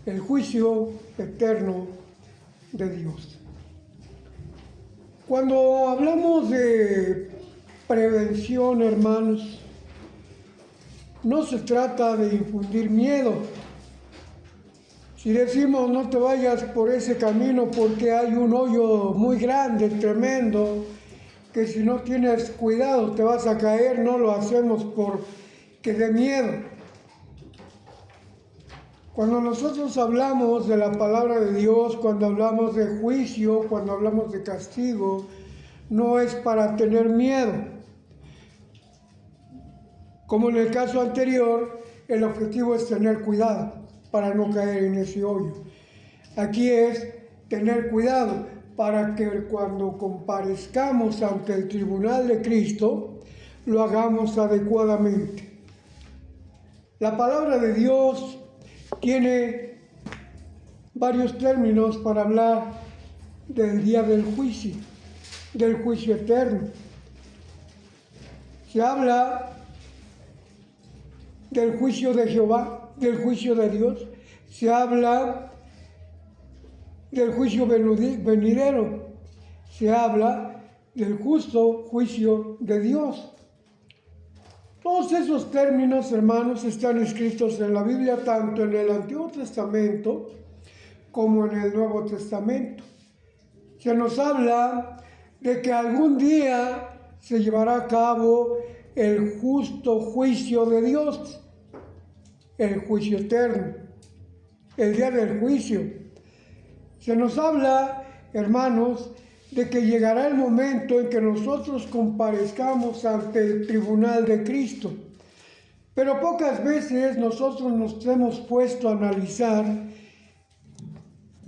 el juicio eterno de Dios. Cuando hablamos de prevención, hermanos, no se trata de infundir miedo. Si decimos no te vayas por ese camino porque hay un hoyo muy grande, tremendo, que si no tienes cuidado te vas a caer, no lo hacemos porque de miedo. Cuando nosotros hablamos de la palabra de Dios, cuando hablamos de juicio, cuando hablamos de castigo, no es para tener miedo. Como en el caso anterior, el objetivo es tener cuidado para no caer en ese hoyo. Aquí es tener cuidado para que cuando comparezcamos ante el tribunal de Cristo, lo hagamos adecuadamente. La palabra de Dios tiene varios términos para hablar del día del juicio eterno. Se habla del juicio de Jehová, del juicio de Dios. Se habla del juicio venidero. Se habla del justo juicio de Dios. Todos esos términos, hermanos, están escritos en la Biblia, tanto en el Antiguo Testamento como en el Nuevo Testamento. Se nos habla de que algún día se llevará a cabo el justo juicio de Dios, el juicio eterno, el día del juicio. Se nos habla, hermanos, de que llegará el momento en que nosotros comparezcamos ante el tribunal de Cristo. Pero pocas veces nosotros nos hemos puesto a analizar,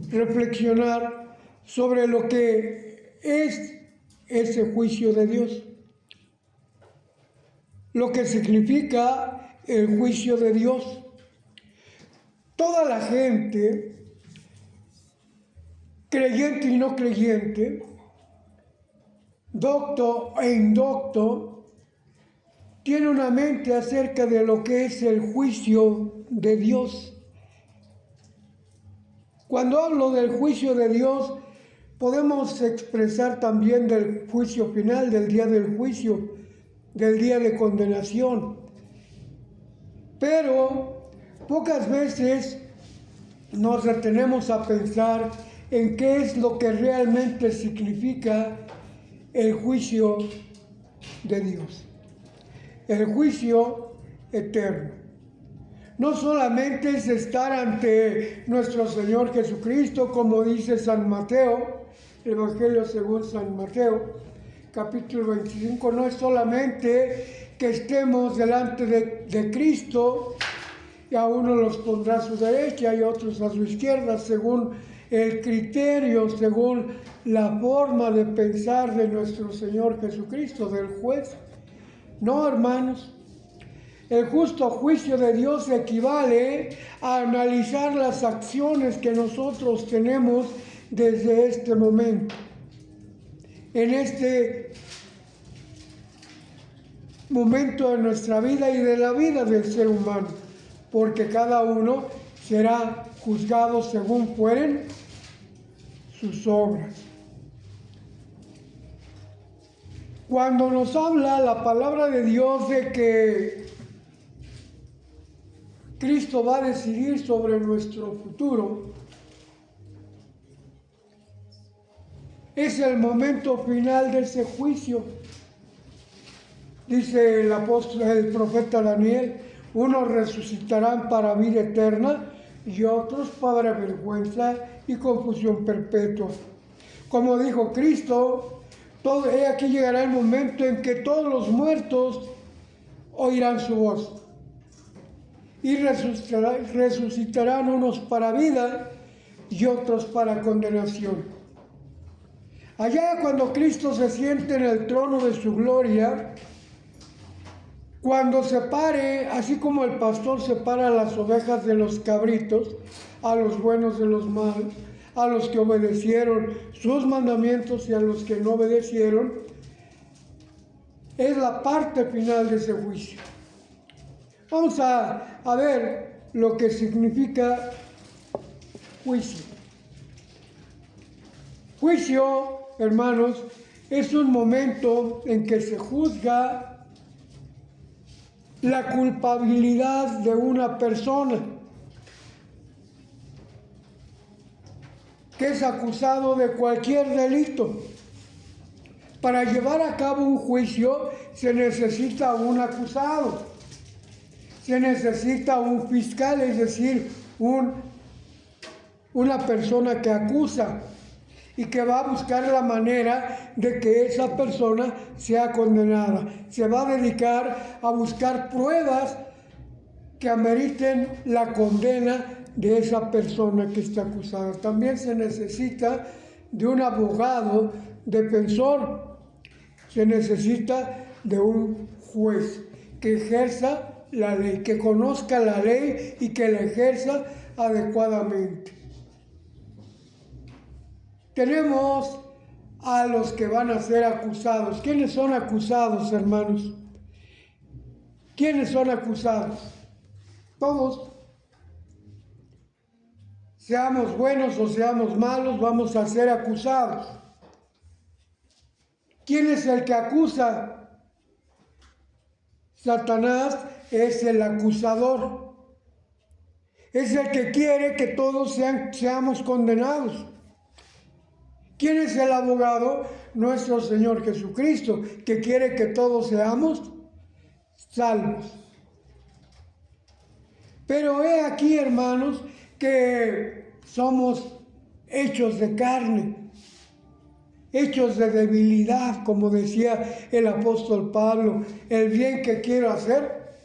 reflexionar sobre lo que es ese juicio de Dios, lo que significa el juicio de Dios. Toda la gente, creyente y no creyente, docto e indocto, tiene una mente acerca de lo que es el juicio de Dios. Cuando hablo del juicio de Dios, podemos expresar también del juicio final, del día del juicio, del día de condenación. Pero pocas veces nos detenemos a pensar en qué es lo que realmente significa el juicio de Dios, el juicio eterno. No solamente es estar ante nuestro Señor Jesucristo, como dice San Mateo, el Evangelio según San Mateo, capítulo 25, no es solamente que estemos delante de Cristo, y a uno los pondrá a su derecha y a otros a su izquierda, según el criterio, según la forma de pensar de nuestro Señor Jesucristo, del juez. No, hermanos, el justo juicio de Dios equivale a analizar las acciones que nosotros tenemos desde este momento, en este momento de nuestra vida y de la vida del ser humano, porque cada uno será juzgado según fueren sus obras. Cuando nos habla la palabra de Dios de que Cristo va a decidir sobre nuestro futuro, es el momento final de ese juicio. Dice el profeta Daniel, unos resucitarán para vida eterna y otros para vergüenza y confusión perpetua. Como dijo Cristo, aquí llegará el momento en que todos los muertos oirán su voz y resucitarán unos para vida y otros para condenación. Allá cuando Cristo se siente en el trono de su gloria, cuando separe, así como el pastor separa las ovejas de los cabritos, a los buenos de los malos, a los que obedecieron sus mandamientos y a los que no obedecieron, es la parte final de ese juicio. Vamos a ver lo que significa juicio. Juicio, hermanos, es un momento en que se juzga la culpabilidad de una persona que es acusado de cualquier delito. Para llevar a cabo un juicio se necesita un acusado, se necesita un fiscal, es decir, una persona que acusa y que va a buscar la manera de que esa persona sea condenada. Se va a dedicar a buscar pruebas que ameriten la condena de esa persona que está acusada. También se necesita de un abogado defensor, se necesita de un juez que ejerza la ley, que conozca la ley y que la ejerza adecuadamente. Tenemos a los que van a ser acusados. ¿Quiénes son acusados, hermanos? ¿Quiénes son acusados? Todos. Seamos buenos o seamos malos, vamos a ser acusados. ¿Quién es el que acusa? Satanás es el acusador. Es el que quiere que todos seamos condenados. ¿Quién es el abogado? Nuestro Señor Jesucristo, que quiere que todos seamos salvos. Pero he aquí, hermanos, que somos hechos de carne, hechos de debilidad, como decía el apóstol Pablo. El bien que quiero hacer,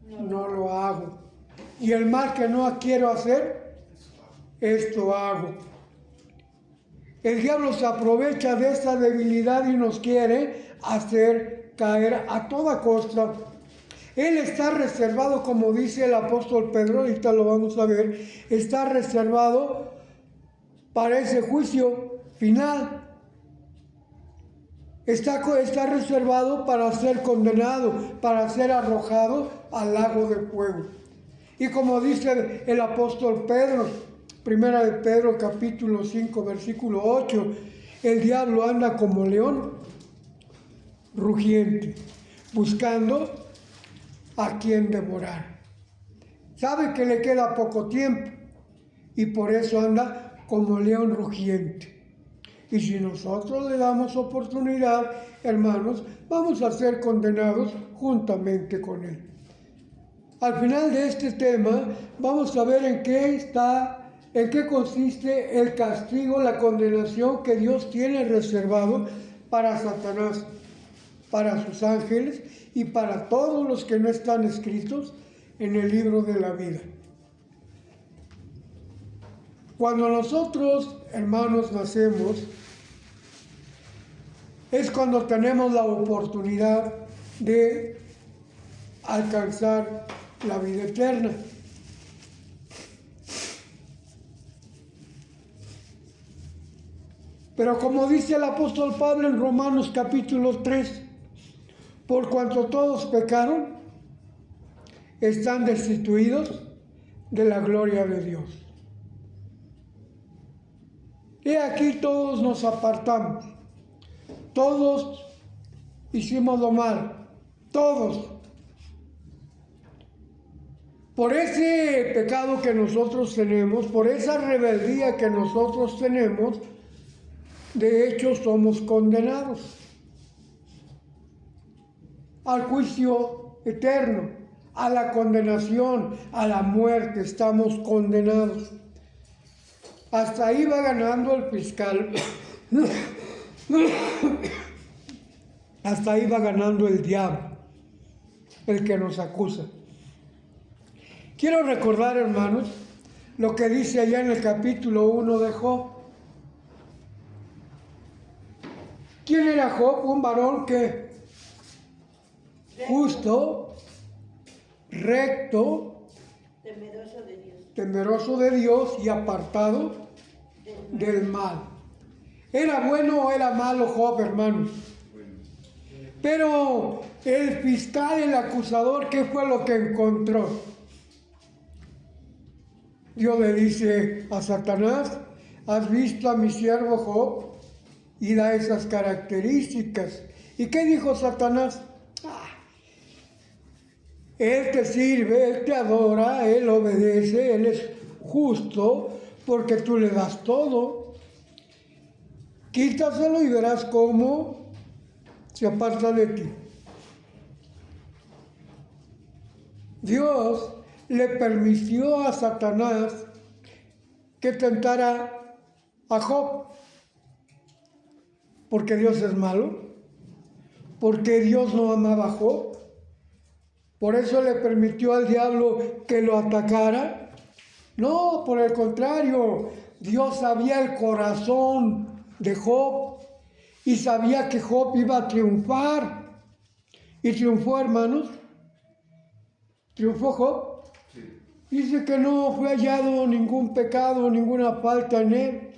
no lo hago. Y el mal que no quiero hacer, esto hago. El diablo se aprovecha de esta debilidad y nos quiere hacer caer a toda costa. Él está reservado, como dice el apóstol Pedro, ahorita lo vamos a ver, está reservado para ese juicio final. Está reservado para ser condenado, para ser arrojado al lago de fuego. Y como dice el apóstol Pedro, Primera de Pedro, capítulo 5, versículo 8, el diablo anda como león rugiente, buscando a quien devorar. Sabe que le queda poco tiempo y por eso anda como león rugiente. Y si nosotros le damos oportunidad, hermanos, vamos a ser condenados juntamente con él. Al final de este tema, vamos a ver en qué consiste el castigo, la condenación que Dios tiene reservado para Satanás, para sus ángeles y para todos los que no están escritos en el libro de la vida. Cuando nosotros, hermanos, nacemos, es cuando tenemos la oportunidad de alcanzar la vida eterna. Pero como dice el apóstol Pablo en Romanos capítulo 3, por cuanto todos pecaron, están destituidos de la gloria de Dios. Y aquí todos nos apartamos, todos hicimos lo mal, todos. Por ese pecado que nosotros tenemos, por esa rebeldía que nosotros tenemos, de hecho somos condenados al juicio eterno, a la condenación, a la muerte. Estamos condenados. Hasta ahí va ganando el fiscal. Hasta ahí va ganando el diablo, el que nos acusa. Quiero recordar, hermanos, lo que dice allá en el capítulo 1 de Job. ¿Quién era Job? Un varón que justo, recto, temeroso de Dios y apartado del mal. ¿Era bueno o era malo Job, hermanos? Pero el fiscal, el acusador, ¿qué fue lo que encontró? Dios le dice a Satanás, ¿has visto a mi siervo Job? Y da esas características. ¿Y qué dijo Satanás? Él te sirve, Él te adora, Él obedece, Él es justo porque tú le das todo. Quítaselo y verás cómo se aparta de ti. Dios le permitió a Satanás que tentara a Job. ¿Porque Dios es malo? ¿Porque Dios no amaba a Job? ¿Por eso le permitió al diablo que lo atacara? No, por el contrario, Dios sabía el corazón de Job y sabía que Job iba a triunfar. ¿Y triunfó, hermanos? ¿Triunfó Job? Sí. Dice que no fue hallado ningún pecado, ninguna falta en él.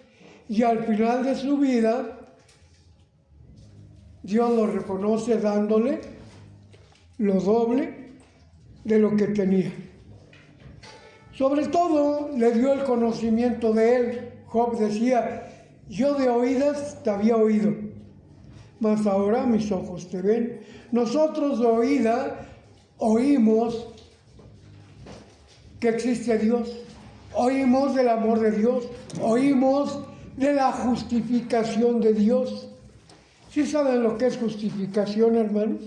Y al final de su vida, Dios lo reconoce dándole lo doble de lo que tenía. Sobre todo, le dio el conocimiento de él. Job decía, yo de oídas te había oído, mas ahora mis ojos te ven. Nosotros de oída oímos que existe Dios, oímos del amor de Dios, oímos de la justificación de Dios. ¿Sí saben lo que es justificación, hermanos?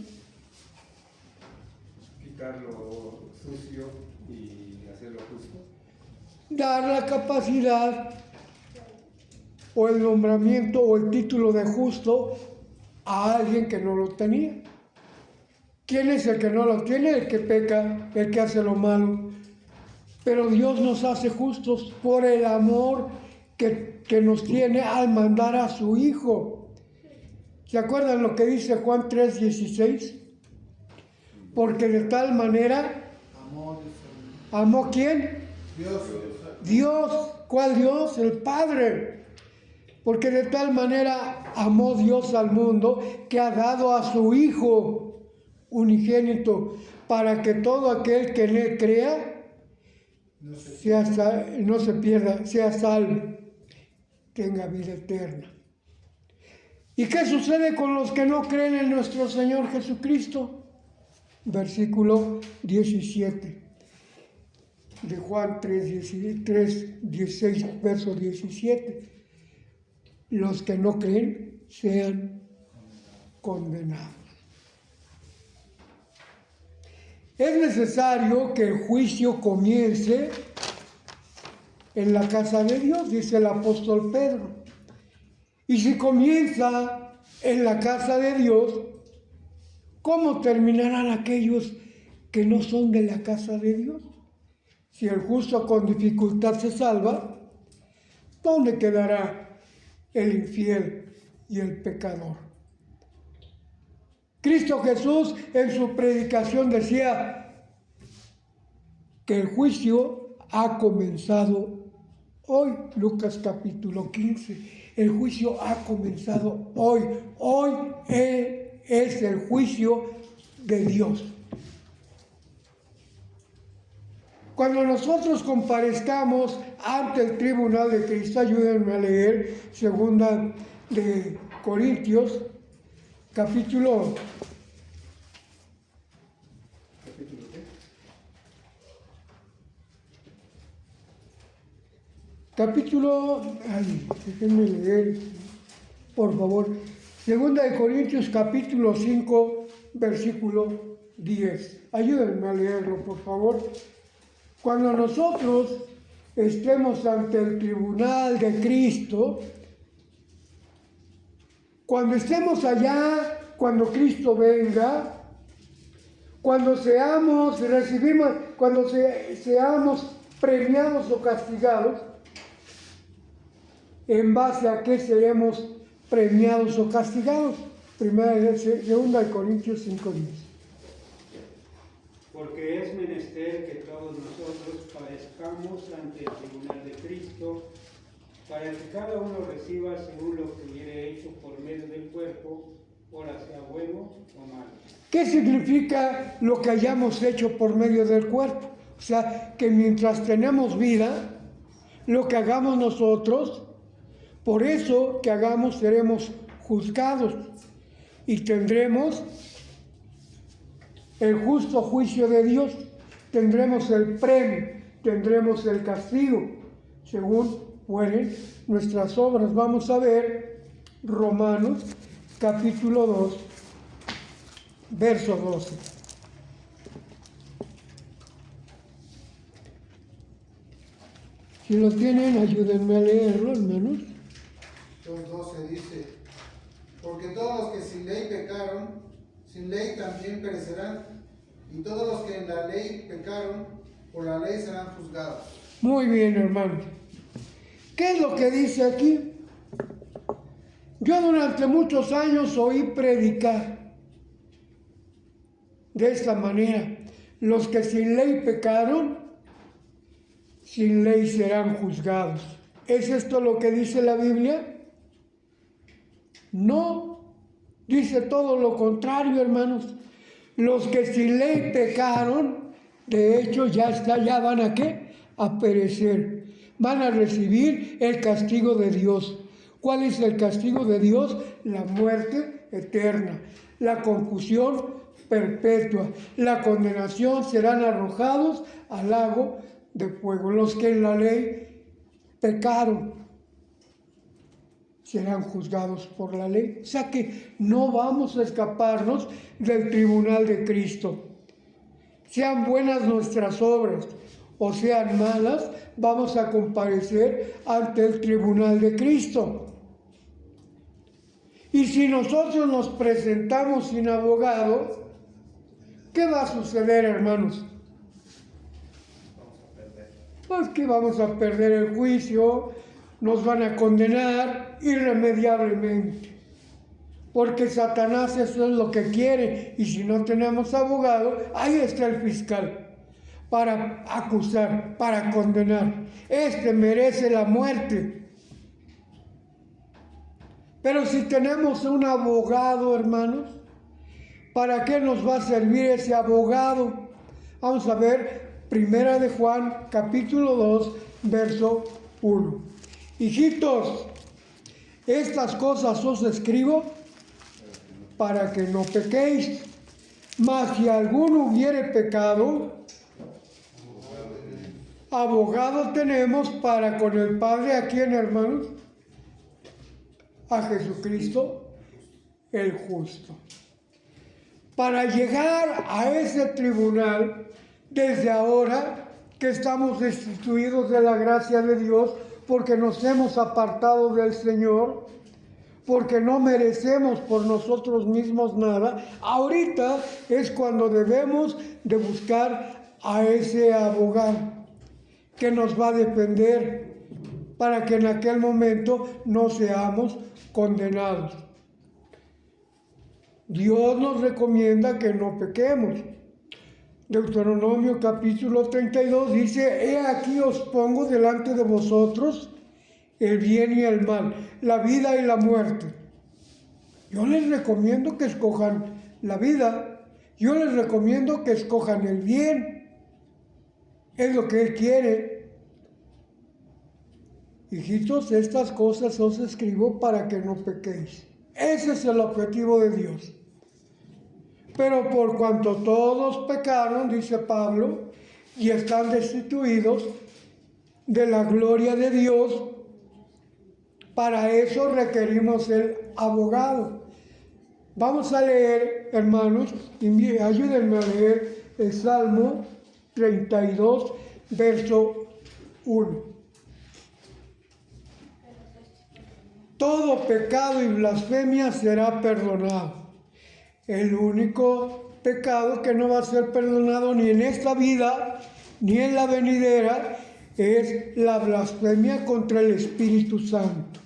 Quitar lo sucio y hacerlo justo. Dar la capacidad o el nombramiento o el título de justo a alguien que no lo tenía. ¿Quién es el que no lo tiene? El que peca, el que hace lo malo. Pero Dios nos hace justos por el amor que nos tiene al mandar a su Hijo. ¿Se acuerdan lo que dice Juan 3:16? Porque de tal manera... ¿Amó quién? Dios. Dios. ¿Cuál Dios? El Padre. Porque de tal manera amó Dios al mundo que ha dado a su Hijo unigénito para que todo aquel que en él crea no se pierda, sea salvo, tenga vida eterna. ¿Y qué sucede con los que no creen en nuestro Señor Jesucristo? Versículo 17 de Juan 3:16, verso 17. Los que no creen sean condenados. Es necesario que el juicio comience en la casa de Dios, dice el apóstol Pedro. Y si comienza en la casa de Dios, ¿cómo terminarán aquellos que no son de la casa de Dios? Si el justo con dificultad se salva, ¿dónde quedará el infiel y el pecador? Cristo Jesús en su predicación decía que el juicio ha comenzado hoy. Lucas capítulo 15. El juicio ha comenzado hoy. Hoy es el juicio de Dios. Cuando nosotros comparezcamos ante el tribunal de Cristo, ayúdenme a leer 2 de Corintios, capítulo déjenme leer, por favor. 2 de Corintios, capítulo 5, versículo 10. Ayúdenme a leerlo, por favor. Cuando nosotros estemos ante el tribunal de Cristo, cuando estemos allá, cuando Cristo venga, cuando seamos premiados o castigados, ¿en base a qué seremos premiados o castigados? 2 de Corintios 5:10. Porque es menester que todos nosotros padezcamos ante el tribunal de Cristo, para que cada uno reciba según lo que hubiere hecho por medio del cuerpo, ora sea bueno o malo. ¿Qué significa lo que hayamos hecho por medio del cuerpo? O sea, que mientras tenemos vida, lo que hagamos nosotros, por eso que hagamos seremos juzgados y tendremos el justo juicio de Dios, tendremos el premio, tendremos el castigo, según fueren nuestras obras. Vamos a ver Romanos capítulo 2, verso 12. Si lo tienen, ayúdenme a leerlo, hermanos. 2:12 dice: porque todos los que sin ley pecaron, sin ley también perecerán, y todos los que en la ley pecaron, por la ley serán juzgados. Muy bien, hermanos. ¿Qué es lo que dice aquí? Yo durante muchos años oí predicar de esta manera: los que sin ley pecaron, sin ley serán juzgados. ¿Es esto lo que dice la Biblia? No, dice todo lo contrario, hermanos. Los que sin ley pecaron, de hecho ya van a ¿qué? A perecer. Van a recibir el castigo de Dios. ¿Cuál es el castigo de Dios? La muerte eterna, la confusión perpetua, la condenación. Serán arrojados al lago de fuego. Los que en la ley pecaron serán juzgados por la ley. O sea que no vamos a escaparnos del tribunal de Cristo. Sean buenas nuestras obras o sean malas, vamos a comparecer ante el tribunal de Cristo. Y si nosotros nos presentamos sin abogado, ¿qué va a suceder, hermanos? Pues que vamos a perder el juicio, nos van a condenar irremediablemente. Porque Satanás eso es lo que quiere, y si no tenemos abogado, ahí está el fiscal para acusar, para condenar. Este merece la muerte. Pero si tenemos un abogado, hermanos, ¿para qué nos va a servir ese abogado? Vamos a ver Primera de Juan, capítulo 2, verso 1. Hijitos, estas cosas os escribo para que no pequéis. Mas si alguno hubiere pecado, abogado tenemos para con el Padre. ¿A quién, hermanos? A Jesucristo el justo. Para llegar a ese tribunal, desde ahora que estamos destituidos de la gracia de Dios, porque nos hemos apartado del Señor, porque no merecemos por nosotros mismos nada, ahorita es cuando debemos de buscar a ese abogado que nos va a defender para que en aquel momento no seamos condenados. Dios nos recomienda que no pequemos. Deuteronomio capítulo 32 dice: he aquí os pongo delante de vosotros el bien y el mal, la vida y la muerte. Yo les recomiendo que escojan la vida, yo les recomiendo que escojan el bien, es lo que Él quiere. Hijitos, estas cosas os escribo para que no pequéis. Ese es el objetivo de Dios. Pero por cuanto todos pecaron, dice Pablo, y están destituidos de la gloria de Dios, para eso requerimos el abogado. Vamos a leer, hermanos, ayúdenme a leer el Salmo 32, verso 1. Todo pecado y blasfemia será perdonado. El único pecado que no va a ser perdonado ni en esta vida ni en la venidera es la blasfemia contra el Espíritu Santo.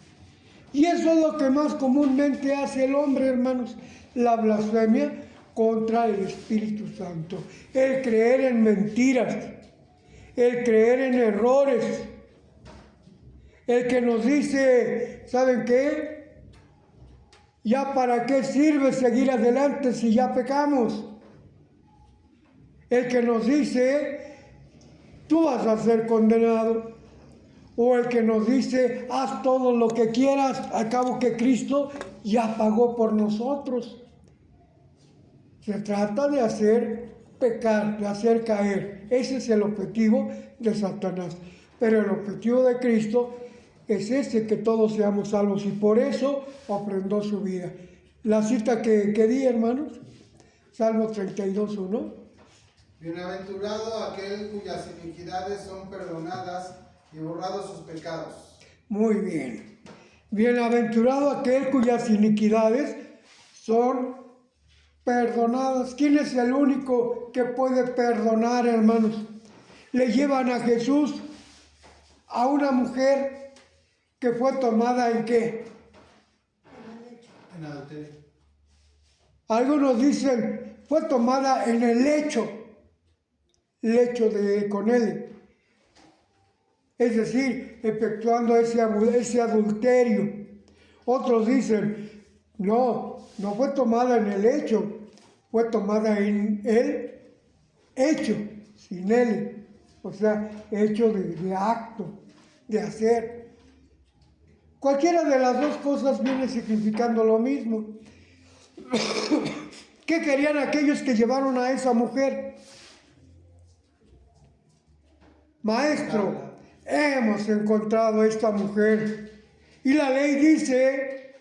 Y eso es lo que más comúnmente hace el hombre, hermanos, la blasfemia contra el Espíritu Santo. El creer en mentiras, el creer en errores, el que nos dice, ¿saben qué? ¿Ya para qué sirve seguir adelante si ya pecamos? El que nos dice, tú vas a ser condenado. o el que nos dice, haz todo lo que quieras, al cabo que Cristo ya pagó por nosotros. Se trata de hacer pecar, de hacer caer. Ese es el objetivo de Satanás. Pero el objetivo de Cristo es ese, que todos seamos salvos, y por eso ofrendó su vida. La cita que di, hermanos, Salmo 32:1. Bienaventurado aquel cuyas iniquidades son perdonadas y borrados sus pecados. Muy bien. Bienaventurado aquel cuyas iniquidades son perdonadas. ¿Quién es el único que puede perdonar, hermanos? Le llevan a Jesús a una mujer que fue tomada ¿en qué? En adulterio. Algunos dicen, fue tomada en el lecho con él. Es decir, efectuando ese adulterio. Otros dicen, no fue tomada en el hecho, fue tomada en el hecho, sin él. O sea, hecho de acto, de hacer. Cualquiera de las dos cosas viene significando lo mismo. ¿Qué querían aquellos que llevaron a esa mujer? Maestro, hemos encontrado a esta mujer y la ley dice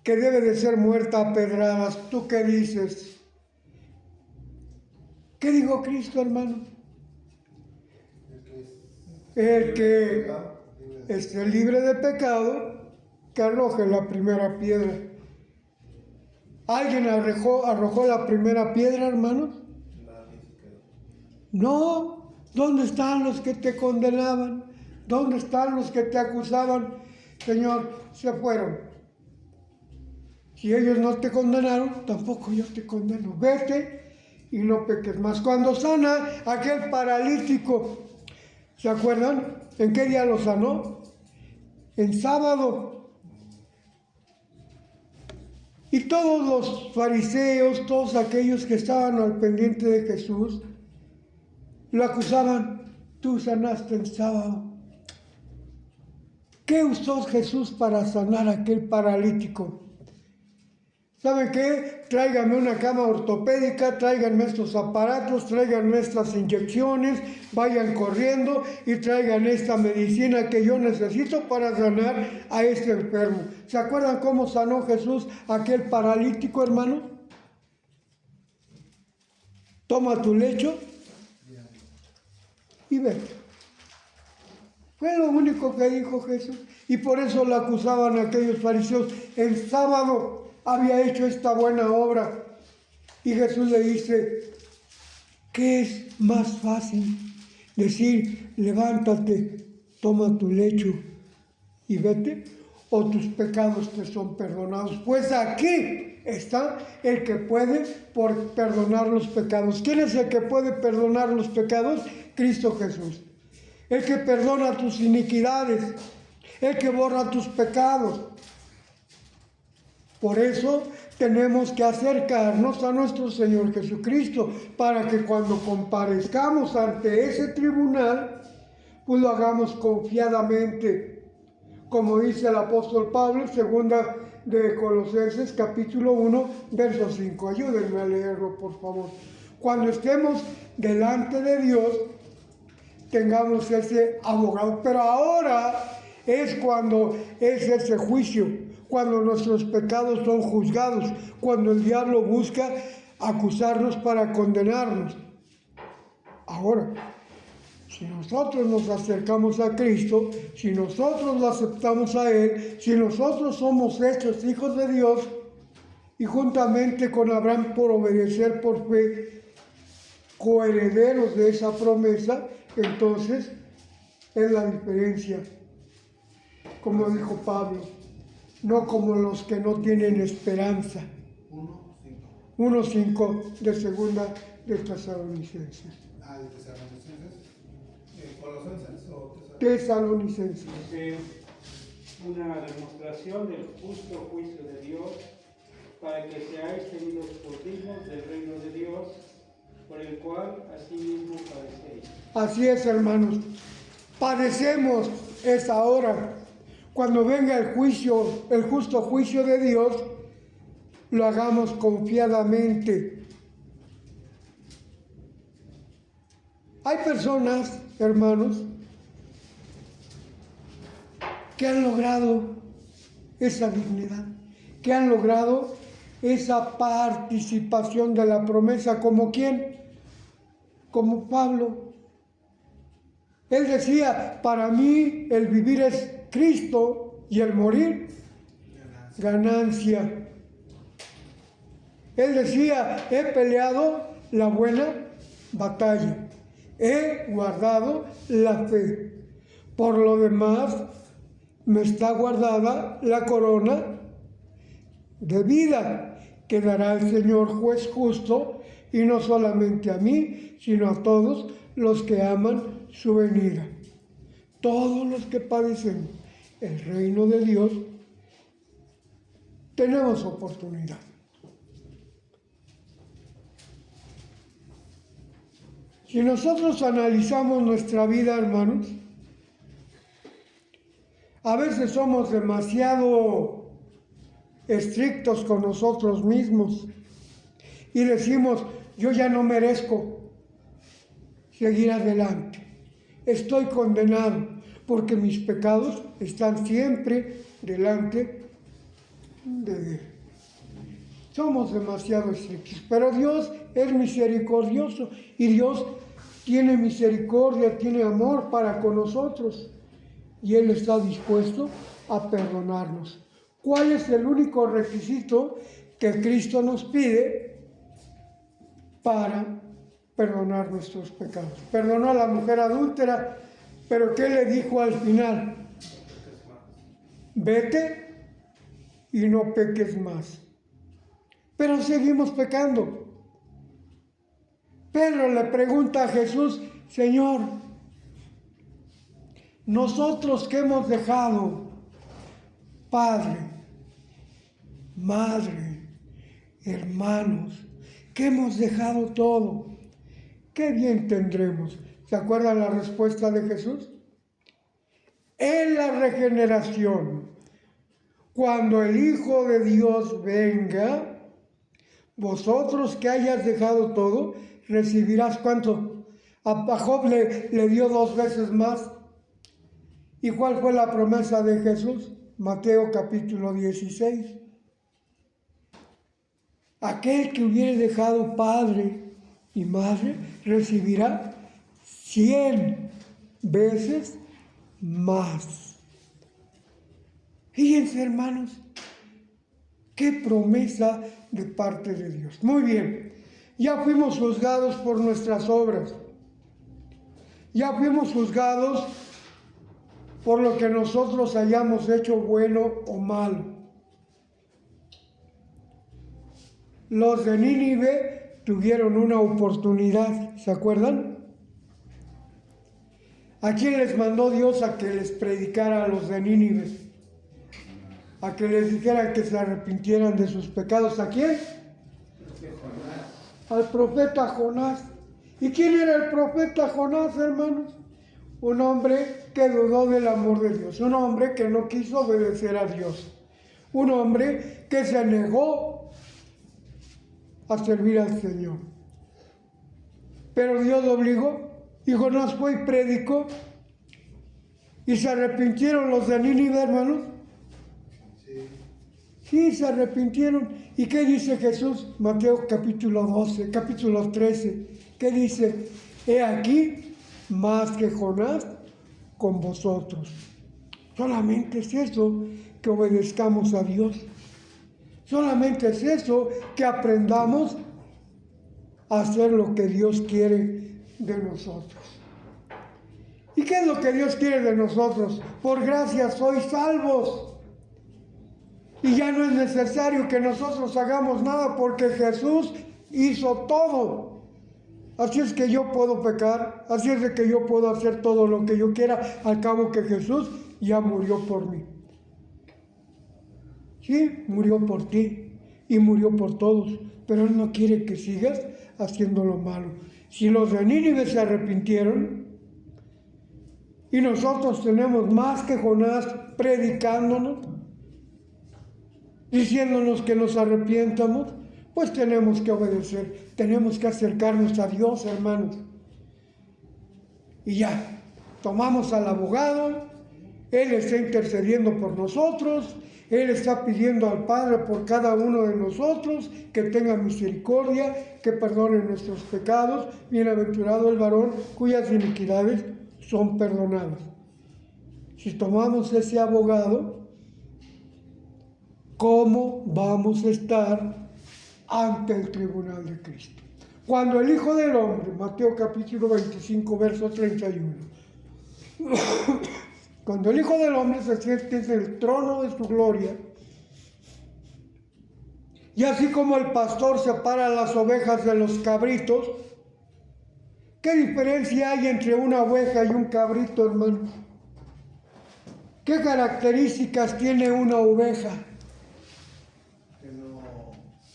que debe de ser muerta a pedradas. ¿Tú qué dices? ¿Qué dijo Cristo, hermano? El que esté libre de pecado, que arroje la primera piedra. ¿Alguien arrojó la primera piedra, hermanos? No. ¿Dónde están los que te condenaban? ¿Dónde están los que te acusaban? Señor, se fueron. Si ellos no te condenaron, tampoco yo te condeno. Vete y no peques más. Cuando sana aquel paralítico, ¿se acuerdan? ¿En qué día lo sanó? En sábado. Y todos los fariseos, todos aquellos que estaban al pendiente de Jesús, lo acusaban, tú sanaste el sábado. ¿Qué usó Jesús para sanar a aquel paralítico? ¿Saben qué? Tráiganme una cama ortopédica, tráiganme estos aparatos, tráiganme estas inyecciones, vayan corriendo y traigan esta medicina que yo necesito para sanar a este enfermo. ¿Se acuerdan cómo sanó Jesús a aquel paralítico, hermano? Toma tu lecho y vete. Fue lo único que dijo Jesús. Y por eso lo acusaban aquellos fariseos. El sábado había hecho esta buena obra. Y Jesús le dice, ¿qué es más fácil? Decir, levántate, toma tu lecho y vete, o tus pecados te son perdonados. Pues aquí está el que puede perdonar los pecados. ¿Quién es el que puede perdonar los pecados? Cristo Jesús. El que perdona tus iniquidades, el que borra tus pecados. Por eso tenemos que acercarnos a nuestro Señor Jesucristo, para que cuando comparezcamos ante ese tribunal, pues lo hagamos confiadamente. Como dice el apóstol Pablo, segunda de Colosenses, capítulo 1, verso 5. Ayúdenme a leerlo, por favor. Cuando estemos delante de Dios, tengamos ese abogado. Pero ahora es cuando es ese juicio, cuando nuestros pecados son juzgados, cuando el diablo busca acusarnos para condenarnos. Ahora, si nosotros nos acercamos a Cristo, si nosotros lo aceptamos a Él, si nosotros somos hechos hijos de Dios, y juntamente con Abraham, por obedecer por fe, coherederos de esa promesa, entonces es la diferencia. Como dijo Pablo, no como los que no tienen esperanza. 1:5 de segunda de Tesalonicenses. ¿De Tesalonicenses? ¿Colosenses o Tesalonicenses? Una demostración del justo juicio de Dios, para que seáis tenidos por dignos del reino de Dios, por el cual asimismo padecéis. Así es, hermanos. Padecemos es ahora. Cuando venga el juicio, el justo juicio de Dios, lo hagamos confiadamente. Hay personas, hermanos, que han logrado esa dignidad, que han logrado esa participación de la promesa, ¿como quién? Como Pablo. Él decía, para mí el vivir es Cristo y el morir, ganancia. Él decía, he peleado la buena batalla, he guardado la fe. Por lo demás, me está guardada la corona de vida que dará el Señor juez justo, y no solamente a mí, sino a todos los que aman su venida. Todos los que padecen el reino de Dios, tenemos oportunidad. Si nosotros analizamos nuestra vida, hermanos, a veces somos demasiado estrictos con nosotros mismos y decimos, yo ya no merezco seguir adelante, estoy condenado porque mis pecados están siempre delante de Él. Somos demasiado estrictos, pero Dios es misericordioso y Dios tiene misericordia, tiene amor para con nosotros y Él está dispuesto a perdonarnos. ¿Cuál es el único requisito que Cristo nos pide para perdonar nuestros pecados? Perdonó a la mujer adúltera, pero ¿qué le dijo al final? Vete y no peques más. Pero seguimos pecando. Pedro le pregunta a Jesús, Señor, nosotros que hemos dejado padre, madre, hermanos, que hemos dejado todo, ¿qué bien tendremos? ¿Se acuerdan la respuesta de Jesús? En la regeneración, cuando el Hijo de Dios venga, vosotros que hayas dejado todo, recibirás ¿cuánto? A Job le dio 2 veces más. ¿Y cuál fue la promesa de Jesús? Mateo capítulo 16. Aquel que hubiere dejado padre y madre recibirá 100 veces más. Fíjense, hermanos, qué promesa de parte de Dios. Muy bien, ya fuimos juzgados por nuestras obras. Ya fuimos juzgados por lo que nosotros hayamos hecho bueno o malo. Los de Nínive tuvieron una oportunidad, ¿se acuerdan? ¿A quién les mandó Dios a que les predicara a los de Nínive? A que les dijera que se arrepintieran de sus pecados. ¿A quién? Al profeta Jonás. ¿Y quién era el profeta Jonás, hermanos? Un hombre que dudó del amor de Dios, un hombre que no quiso obedecer a Dios, un hombre que se negó a servir al Señor. Pero Dios lo obligó y Jonás fue y predicó. ¿Y se arrepintieron los de Nínive, hermanos? Sí, se arrepintieron. ¿Y qué dice Jesús? Mateo capítulo 12, capítulo 13. ¿Qué dice? He aquí, más que Jonás, con vosotros. Solamente es eso, que obedezcamos a Dios. Solamente es eso, que aprendamos a hacer lo que Dios quiere de nosotros. ¿Y qué es lo que Dios quiere de nosotros? Por gracia sois salvos. Y ya no es necesario que nosotros hagamos nada porque Jesús hizo todo. Así es que yo puedo pecar, así es de que yo puedo hacer todo lo que yo quiera, al cabo que Jesús ya murió por mí. Sí, murió por ti y murió por todos, pero Él no quiere que sigas haciendo lo malo. Si los de Nínive se arrepintieron y nosotros tenemos más que Jonás predicándonos, diciéndonos que nos arrepientamos, pues tenemos que obedecer, tenemos que acercarnos a Dios, hermanos. Y ya, tomamos al abogado, Él está intercediendo por nosotros, Él está pidiendo al Padre por cada uno de nosotros que tenga misericordia, que perdone nuestros pecados. Bienaventurado el varón cuyas iniquidades son perdonadas. Si tomamos ese abogado, ¿cómo vamos a estar ante el tribunal de Cristo? Cuando el Hijo del Hombre, Mateo capítulo 25, verso 31, cuando el Hijo del Hombre se siente en el trono de su gloria, y así como el pastor separa las ovejas de los cabritos, ¿qué diferencia hay entre una oveja y un cabrito, hermano? ¿Qué características tiene una oveja?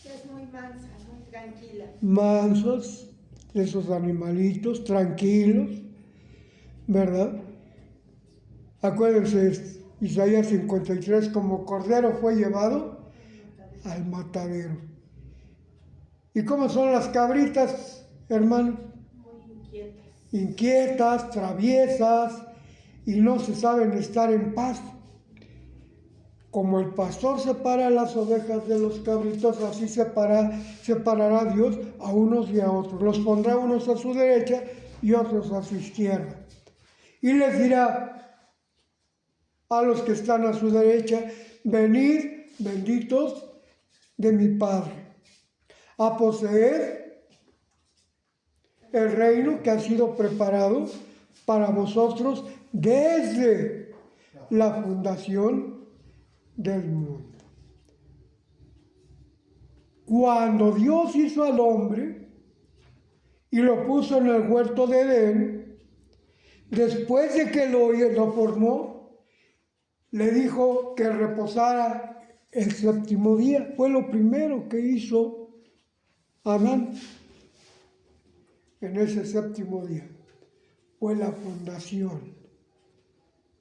Es muy mansa, muy tranquila. Mansos, esos animalitos, tranquilos, ¿verdad? Acuérdense, Isaías 53, como cordero fue llevado al matadero. ¿Y cómo son las cabritas, hermano? Muy inquietas. Inquietas, traviesas, y no se saben estar en paz. Como el pastor separa las ovejas de los cabritos, así separará Dios a unos y a otros. Los pondrá unos a su derecha y otros a su izquierda. Y les dirá a los que están a su derecha: venid, benditos de mi Padre, a poseer el reino que ha sido preparado para vosotros desde la fundación del mundo. Cuando Dios hizo al hombre y lo puso en el huerto de Edén, después de que lo formó, le dijo que reposara el séptimo día. Fue lo primero que hizo Adán en ese séptimo día. Fue la fundación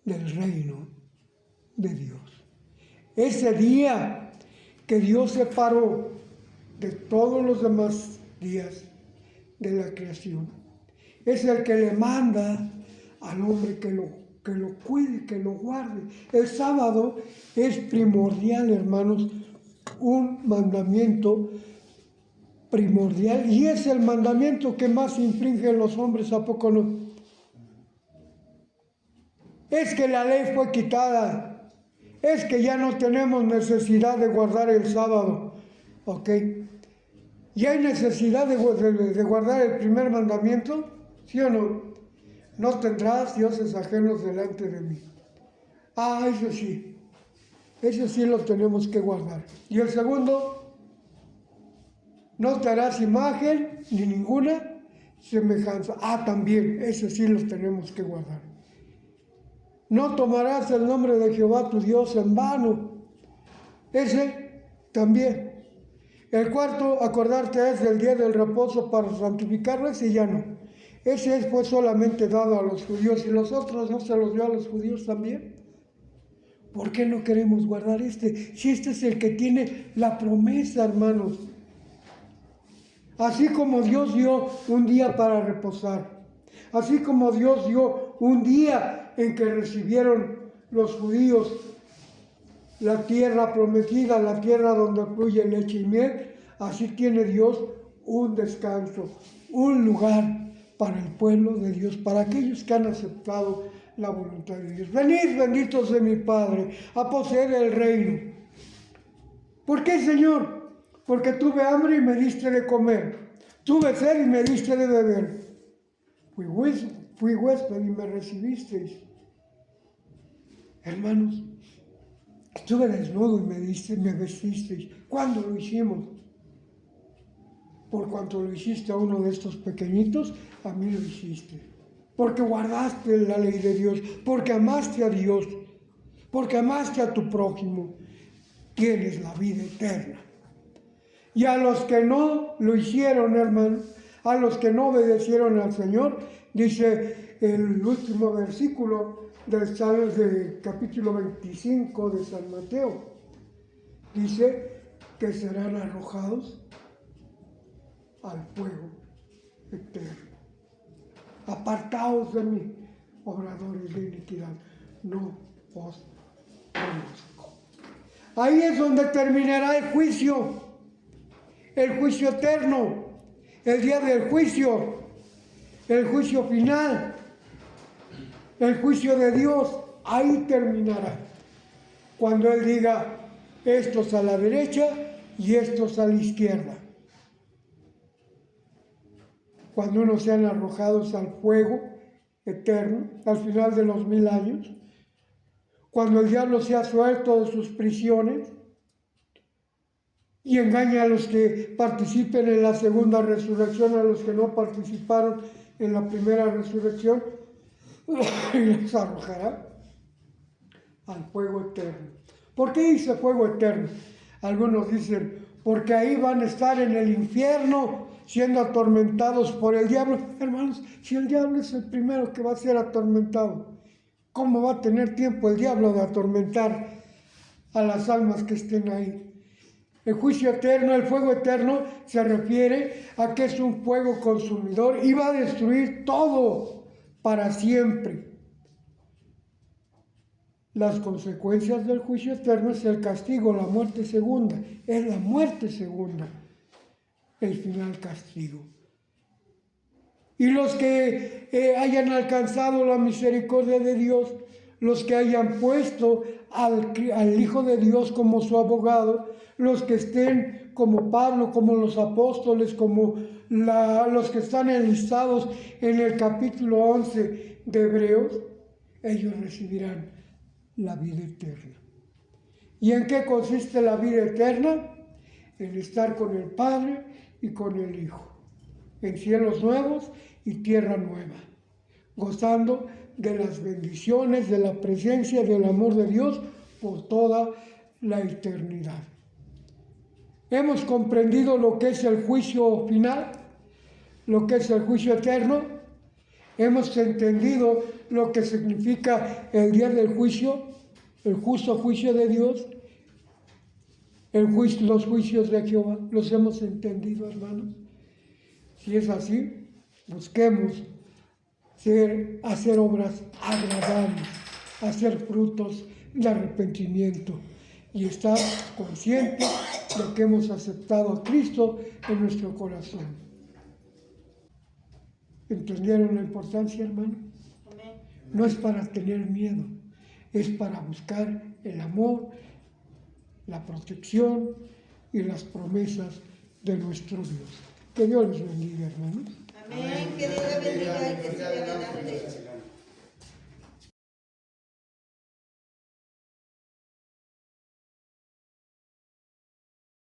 del reino de Dios. Ese día que Dios separó de todos los demás días de la creación, es el que le manda al hombre que lo cuide, que lo guarde. El sábado es primordial, hermanos, un mandamiento primordial, y es el mandamiento que más infringen los hombres, ¿a poco no? Es que la ley fue quitada, es que ya no tenemos necesidad de guardar el sábado, ¿ok? ¿Y hay necesidad de guardar el primer mandamiento? ¿Sí o no? No tendrás dioses ajenos delante de mí. Ah, eso sí lo tenemos que guardar. Y el segundo: no te harás imagen ni ninguna semejanza. Ah, también, eso sí los tenemos que guardar. No tomarás el nombre de Jehová tu Dios en vano. Ese también. El cuarto, acordarte es del día del reposo para santificarlo, ese ya no. Ese fue solamente dado a los judíos, y los otros no se los dio a los judíos también. ¿Por qué no queremos guardar este? Si este es el que tiene la promesa, hermanos. Así como Dios dio un día para reposar, así como Dios dio un día en que recibieron los judíos la tierra prometida, la tierra donde fluye leche y miel, así tiene Dios un descanso, un lugar para el pueblo de Dios, para aquellos que han aceptado la voluntad de Dios. Venid, benditos de mi Padre, a poseer el reino. ¿Por qué, Señor? Porque tuve hambre y me diste de comer, tuve sed y me diste de beber, fui huésped y me recibisteis. Hermanos, estuve desnudo y me vestisteis. ¿Cuándo lo hicimos? Por cuanto lo hiciste a uno de estos pequeñitos, a mí lo hiciste. Porque guardaste la ley de Dios, porque amaste a Dios, porque amaste a tu prójimo, tienes la vida eterna. Y a los que no lo hicieron, hermano, a los que no obedecieron al Señor, dice el último versículo del capítulo 25 de San Mateo. Dice que serán arrojados al fuego eterno. Apartaos de mí, obradores de iniquidad, no os conozco. Ahí es donde terminará el juicio eterno, el día del juicio, el juicio final, el juicio de Dios. Ahí terminará, cuando Él diga, estos a la derecha y estos a la izquierda. Cuando unos sean arrojados al fuego eterno, al final de los 1000 años, cuando el diablo sea suelto de sus prisiones y engaña a los que participen en la segunda resurrección, a los que no participaron en la primera resurrección, y los arrojará al fuego eterno. ¿Por qué dice fuego eterno? Algunos dicen, porque ahí van a estar en el infierno, siendo atormentados por el diablo. Hermanos, si el diablo es el primero que va a ser atormentado, ¿cómo va a tener tiempo el diablo de atormentar a las almas que estén ahí? El juicio eterno, el fuego eterno, se refiere a que es un fuego consumidor y va a destruir todo para siempre. Las consecuencias del juicio eterno es el castigo, la muerte segunda. Es la muerte segunda, el final castigo. Y los que hayan alcanzado la misericordia de Dios, los que hayan puesto al Hijo de Dios como su abogado, los que estén como Pablo, como los apóstoles, como los que están enlistados en el capítulo 11 de Hebreos, ellos recibirán la vida eterna. ¿Y en qué consiste la vida eterna? En estar con el Padre y con el Hijo, en cielos nuevos y tierra nueva, gozando de las bendiciones, de la presencia, del amor de Dios por toda la eternidad. Hemos comprendido lo que es el juicio final, lo que es el juicio eterno. Hemos entendido lo que significa el día del juicio, el justo juicio de Dios, los juicios de Jehová. ¿Los hemos entendido, hermanos? Si es así, busquemos hacer obras agradables, hacer frutos de arrepentimiento y estar conscientes de que hemos aceptado a Cristo en nuestro corazón. ¿Entendieron la importancia, hermano? No es para tener miedo, es para buscar el amor, la protección y las promesas de nuestro Dios. Que Dios les bendiga, hermano.